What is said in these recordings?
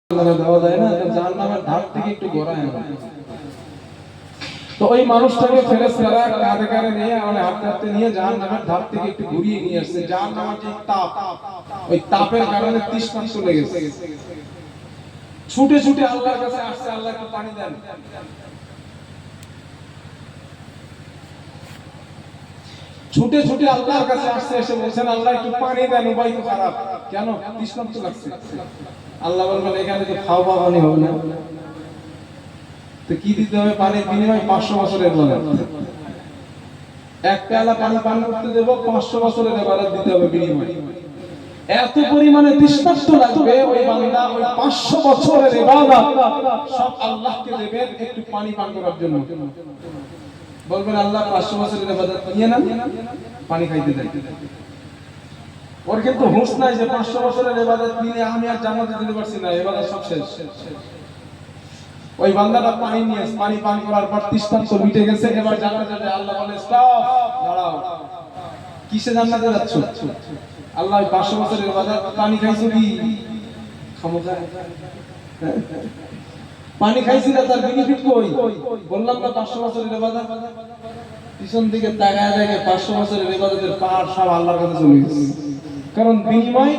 দেওয়া যায় না, জাহান্নামের ধার থেকে একটু গড়ায় না। তো ওই মানুষটাকে ফেরেশতারা কাঁধে কাঁধে নিয়ে মানে হাতে হাতে নিয়ে জাহান্নামের ধার থেকে একটু ঘুরিয়ে নিয়ে আসছে। জাহান্নামের যে তাপ, ওই তাপের কারণে তৃষ্ণা চলে গেছে। ছুটে ছুটে আল্লাহর কাছে আসছে, আল্লাহ একটু পানি দেন। ছুটে ছুটে আল্লাহর কাছে আসছে, এসে বলছেন আল্লাহ একটু পানি দেন, উপায় তো খারাপ। কেন? তৃষ্ণা তো লাগছে। আল্লাহ বলবেন এখানে তো খাওয়া পানি হবে না, তো কি দিতে হবে? পানির বিনিময়ে 500 বছরের ইবাদত। এক পেয়ালা পানি পান করতে দেব, 500 বছরের ইবাদত দিতে হবে বিনিময়ে। এত পরিমাণে তৃষ্ণার্ত লাগবে ওই বান্দা, ওই 500 বছরের ইবাদত সব আল্লাহকে দেবে একটু পানি পান করার জন্য। বলবেন আল্লাহ 500 বছরের ইবাদত নিয়ে নেন, পানি খাইতে দেন। ওর কিন্তু হুঁশ নাই যে 500 বছরের ইবাদত নিয়ে আমি আর জান্নাতে যেতে পারছি না, ইবাদত সব শেষ। ওই বান্দাটা পানি নিয়ে পানি পান করার পর তৃষ্ণার্ত মিটে গেছে, এবার জান্নাতে যাবে। আল্লাহ বলে স্টপ, দাঁড়াও। কিসে জান্নাতে যাচ্ছ? আল্লাহ 500 বছরের ইবাদত পানি খাইছো কি? ক্ষমতা পানি খাইছি না, তার বেনিফিট কই? বললাম না 500 বছরের ইবাদত। পিছন দিকে তাকায় দেখে 500 বছরের ইবাদতের পাহাড় সব আল্লাহর কাছে চলে গেছে। কারণ বিনিময়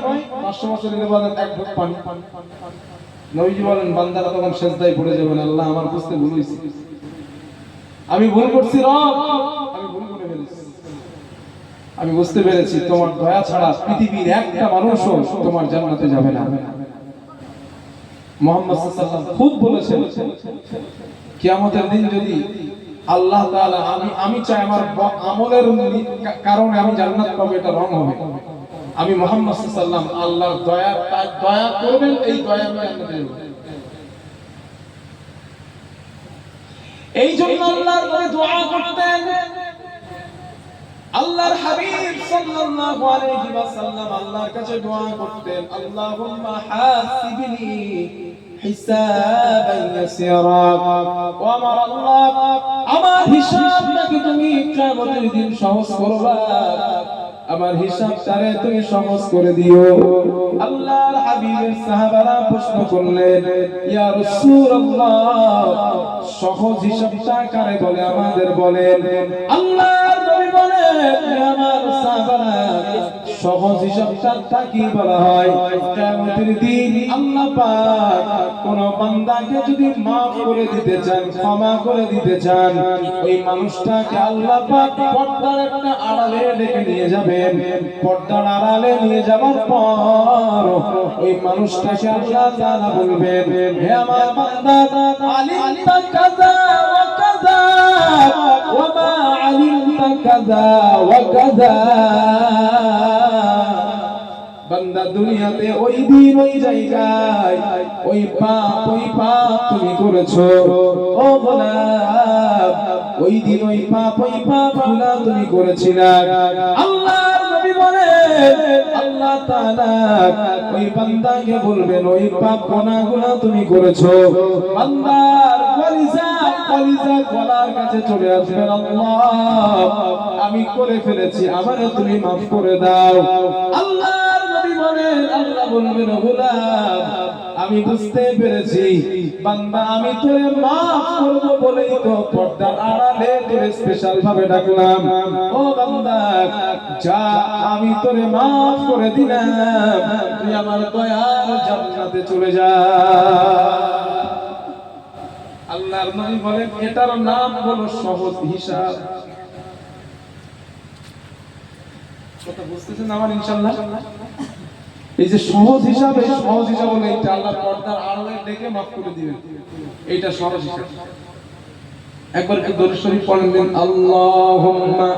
500 বছরের ইবাদত এক ঘট পানি। নবীজি বলেন বান্দারা তখন সিজদায় পড়ে যাবেন, আল্লাহ আমার বুঝতে ভুল হয়েছে, আমি ভুল করছি রব, আমি ভুল করে ফেলেছি। আমি বুঝতে পেরেছি তোমার দয়া ছাড়া পৃথিবীর একটা মানুষও তোমার জান্নাতে যাবে না। মুহাম্মদ সাল্লাল্লাহু আলাইহি ওয়াসাল্লাম খুব বলেছেন কিয়ামতের দিন যদি আল্লাহ তাআলা আমি চাই আমার আমলের কারণে আমি জান্নাত পাবো, এটা রং হবে। আমি মুহাম্মদ সাল্লাল্লাহু আলাইহি ওয়াসাল্লাম আল্লাহর দয়া করবেন, এই দয়া আমি জান্নাতে যাব। এই জন্য আল্লাহর কাছে দোয়া করতেন আল্লাহর হাবিব সাল্লাল্লাহু আলাইহি ওয়াসাল্লাম, আল্লাহর কাছে দোয়া করতেন আল্লাহুম্মা হাসিবনি হিসাবান ইয়াসিরা। ও আমার আল্লাহ, আমার হিসাবটাকে তুমি কিয়ামতের দিন সহজ করবা, আমার হিসাবটারে তুমি সহজ করে দিও। আল্লাহর হাবিবের সাহাবারা প্রশ্ন করলেন ইয়া রাসূলুল্লাহ, সহজ হিসাবটা কারে বলে আমাদের বলেন। আল্লাহর নবী বলেন আমার সাহাবারা, সহজ হিসাবটা কি বলা হয়? কিয়ামতের দিন আল্লাহ পাক কোন বান্দাকে যদি maaf করে দিতে চান, ক্ষমা করে দিতে চান, ওই মানুষটাকে আল্লাহ পাক পর্দার একটা আড়ালে ডেকে নিয়ে যাবেন। পর্দার আড়ালে নিয়ে যাওয়ার পর ওই মানুষটাকে আল্লাহ তাআলা বলবেন হে আমার বান্দা, আলিমতা কাযা ওয়া কাযা ওয়া মা আলিমতা কাযা ওয়া কাযা। বান্দা দুনিয়াতে ওই দিন ওই জায়গায় ওই পাপ তুমি করেছো, ও গোলাম ওই দিন ওই পাপ গুনাহ তুমি করেছিলা। আল্লাহর নবী বলেন আল্লাহ তাআলা ওই বান্দাকে বলবেন ওই পাপ গুনাহগুলো তুমি করেছো। বান্দার কলিজা গলার কাছে চলে আসবেন, আল্লাহ আমি করে ফেলেছি, আমারে তুমি maaf করে দাও। আল্লাহর নবী বলেন আল্লাহ বলবেন গোলাম আমি বুঝতে পেরেছি বান্দা, আমি তোরে maaf করব বলেই তো পর্দার আড়ালে তোরে স্পেশাল ভাবে ডাকলাম। ও বান্দা যা, আমি তোরে maaf করে দিলাম, তুই আমার দয়ার জান্নাতে চলে যা। আল্লাহর নবী বলেন এটার নাম হলো সহজ হিসাব। কথা বুঝতেছেন আমার ইনশাআল্লাহ? এই যে সহজ হিসাব, এই সহজ হিসাব হলো এটা, আল্লাহ পর্দার আড়ালে ডেকে maaf করে দিবেন, এইটা সহজ হিসাব। একবার কি দরুদ শরীফ পড়েন দিন, আল্লাহুম্মা